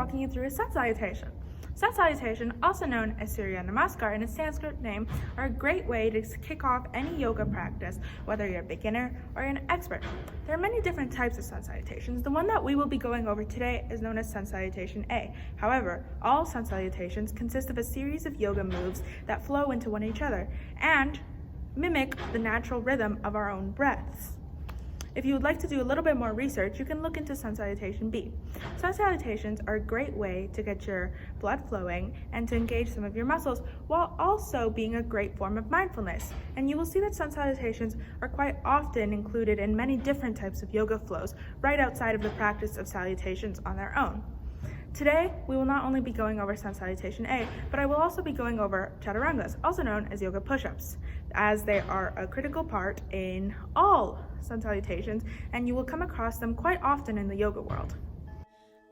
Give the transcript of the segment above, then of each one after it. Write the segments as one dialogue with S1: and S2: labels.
S1: walking you through a sun salutation. Sun salutation, also known as Surya Namaskar in its Sanskrit name, are a great way to kick off any yoga practice, whether you're a beginner or an expert. There are many different types of sun salutations. The one that we will be going over today is known as Sun Salutation A. However, all sun salutations consist of a series of yoga moves that flow into one each other and mimic the natural rhythm of our own breaths. If you would like to do a little bit more research, you can look into Sun Salutation B. Sun salutations are a great way to get your blood flowing and to engage some of your muscles, while also being a great form of mindfulness. And you will see that sun salutations are quite often included in many different types of yoga flows, right outside of the practice of salutations on their own. Today, we will not only be going over Sun Salutation A, but I will also be going over chaturangas, also known as yoga push-ups, as they are a critical part in all sun salutations, and you will come across them quite often in the yoga world.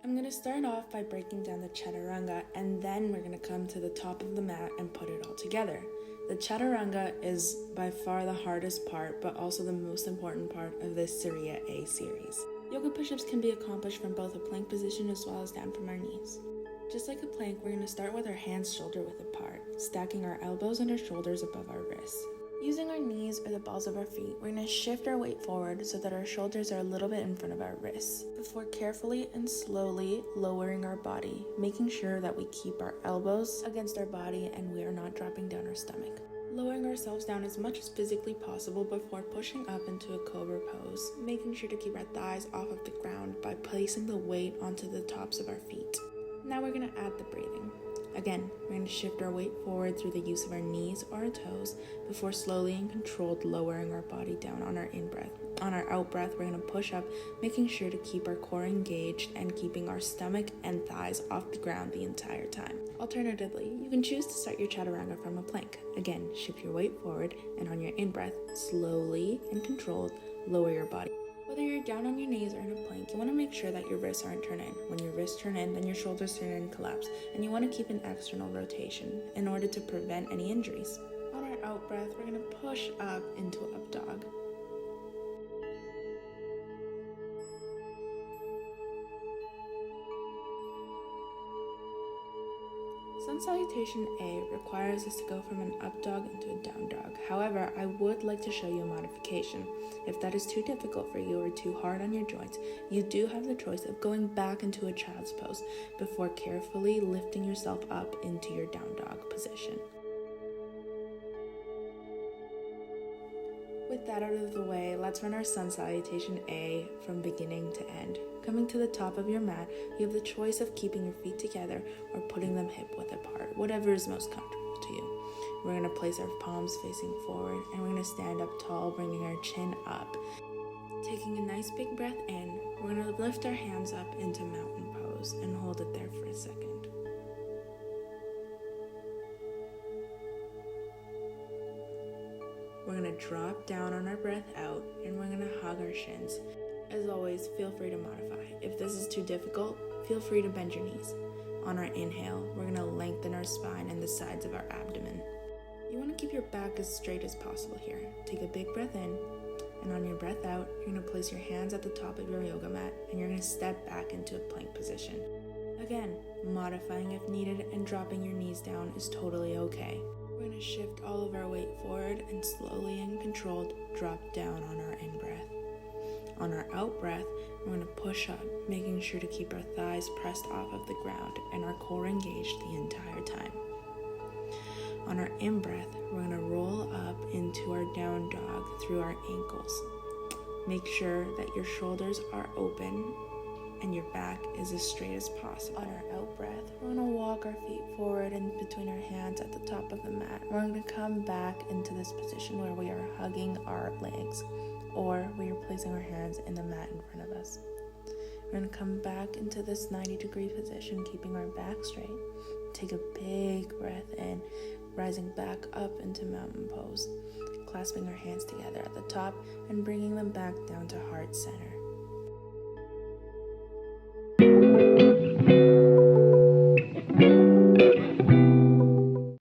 S1: I'm going to start off by breaking down the chaturanga, and then we're going to come to the top of the mat and put it all together. The chaturanga is by far the hardest part, but also the most important part of this Surya A series. Yoga push-ups can be accomplished from both a plank position as well as down from our knees. Just like a plank, we're going to start with our hands shoulder-width apart, stacking our elbows and our shoulders above our wrists. Using our knees or the balls of our feet, we're going to shift our weight forward so that our shoulders are a little bit in front of our wrists, before carefully and slowly lowering our body, making sure that we keep our elbows against our body and we are not dropping down our stomach. Lowering ourselves down as much as physically possible before pushing up into a cobra pose, making sure to keep our thighs off of the ground by placing the weight onto the tops of our feet. Now we're going to add the breathing. Again, we're going to shift our weight forward through the use of our knees or our toes before slowly and controlled lowering our body down on our in-breath. On our out-breath, we're going to push up, making sure to keep our core engaged and keeping our stomach and thighs off the ground the entire time. Alternatively, you can choose to start your chaturanga from a plank. Again, shift your weight forward, and on your in-breath, slowly and controlled, lower your body. Whether you're down on your knees or in a plank, you want to make sure that your wrists aren't turned in. When your wrists turn in, then your shoulders turn in and collapse, and you want to keep an external rotation in order to prevent any injuries. On our out breath, we're going to push up into up dog. Sun Salutation A requires us to go from an up dog into a down dog. However, I would like to show you a modification. If that is too difficult for you or too hard on your joints, you do have the choice of going back into a child's pose before carefully lifting yourself up into your down dog position. With that out of the way, let's run our Sun Salutation A from beginning to end. Coming to the top of your mat, you have the choice of keeping your feet together or putting them hip-width apart, whatever is most comfortable to you. We're going to place our palms facing forward, and we're going to stand up tall, bringing our chin up. Taking a nice big breath in, we're going to lift our hands up into mountain pose and hold it there for a second. We're going to drop down on our breath out, and we're going to hug our shins. As always, feel free to modify. If this is too difficult, feel free to bend your knees. On our inhale, we're going to lengthen our spine and the sides of our abdomen. You want to keep your back as straight as possible here. Take a big breath in, and on your breath out, you're going to place your hands at the top of your yoga mat, and you're going to step back into a plank position. Again, modifying if needed and dropping your knees down is totally okay. We're going to shift all of our weight forward and slowly and controlled drop down on our in-breath. On our out-breath, we're going to push up, making sure to keep our thighs pressed off of the ground and our core engaged the entire time. On our in-breath, we're going to roll up into our down dog through our ankles. Make sure that your shoulders are open and your back is as straight as possible. On our out-breath, we're going to walk our feet forward and between our hands at the top of the mat. We're going to come back into this position where we are hugging our legs, or we are placing our hands in the mat in front of us. We're going to come back into this 90-degree position, keeping our back straight. Take a big breath in, rising back up into mountain pose, clasping our hands together at the top and bringing them back down to heart center.